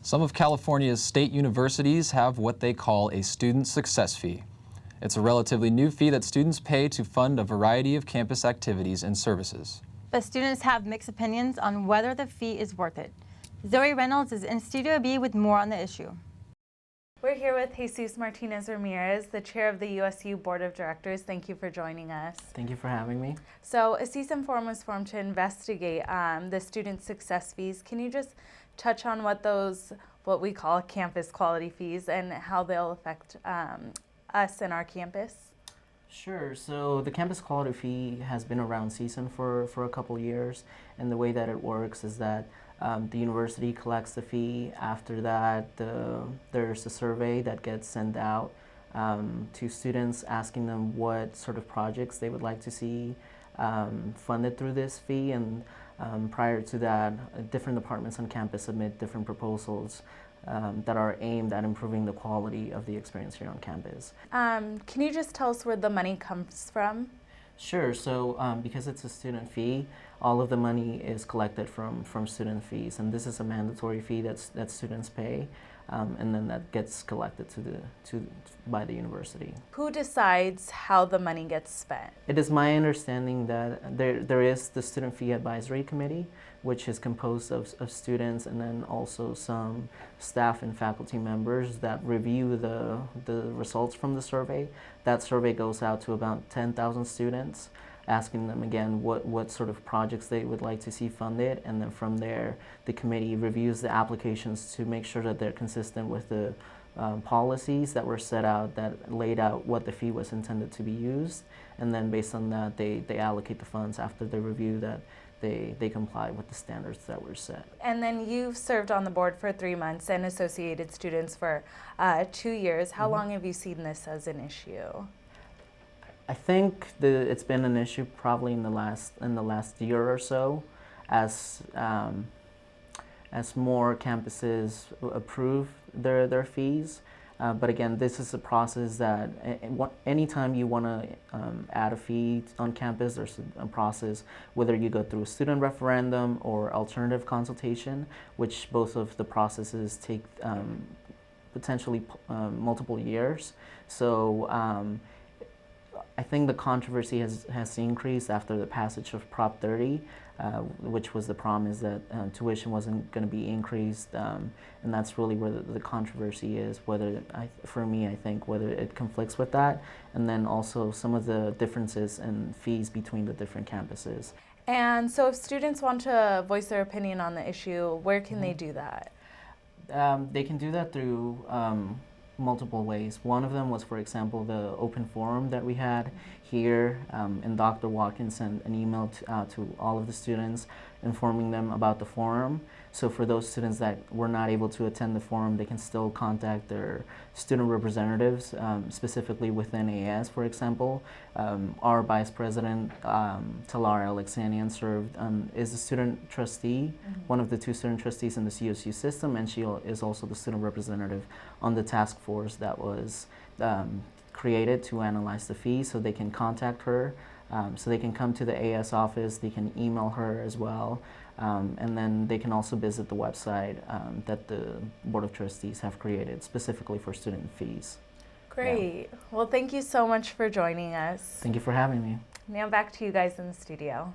Some of California's state universities have what they call a student success fee. It's a relatively new fee that students pay to fund a variety of campus activities and services. But students have mixed opinions on whether the fee is worth it. Zoe Reynolds is in Studio B with more on the issue. We're here with Jesus Martinez Ramirez, the chair of the USU Board of Directors. Thank you for joining us. Thank you for having me. So a CSUM forum was formed to investigate the student success fees. Can you just touch on what we call campus quality fees and how they'll affect us and our campus? Sure. So the campus quality fee has been around CSUM for a couple years, and the way that it works is that the university collects the fee. After that, there's a survey that gets sent out to students asking them what sort of projects they would like to see funded through this fee, and prior to that, different departments on campus submit different proposals that are aimed at improving the quality of the experience here on campus. Can you just tell us where the money comes from? Sure. So because it's a student fee, all of the money is collected from student fees, and this is a mandatory fee that students pay, and then that gets collected by the university. Who decides how the money gets spent? It is my understanding that there is the Student Fee Advisory Committee, which is composed of students and then also some staff and faculty members that review the results from the survey. That survey goes out to about 10,000 students, asking them again what sort of projects they would like to see funded, and then from there the committee reviews the applications to make sure that they're consistent with the policies that were set out that laid out what the fee was intended to be used, and then based on that they allocate the funds after the review that they comply with the standards that were set. And then you've served on the board for 3 months and associated students for 2 years. How long have you seen this as an issue? I think it's been an issue probably in the last year or so, as more campuses approve their fees. But again, this is a process that anytime you want to add a fee on campus, there's a process, whether you go through a student referendum or alternative consultation, which both of the processes take potentially multiple years. So I think the controversy has increased after the passage of Prop 30, which was the promise that tuition wasn't going to be increased, and that's really where the controversy is. For me, I think whether it conflicts with that, and then also some of the differences in fees between the different campuses. And so, if students want to voice their opinion on the issue, where can they do that? They can do that through multiple ways. One of them was, for example, the open forum that we had here, and Dr. Watkins sent an email to all of the students informing them about the forum. So for those students that were not able to attend the forum, they can still contact their student representatives, specifically within AS, for example. Our Vice President, Talara Alexanian, is a student trustee, one of the 2 student trustees in the CSU system, and she is also the student representative on the task force that was created to analyze the fee. So they can contact her, so they can come to the AS office, they can email her as well, and then they can also visit the website that the Board of Trustees have created specifically for student fees. Great. Yeah. Well, thank you so much for joining us. Thank you for having me. Now back to you guys in the studio.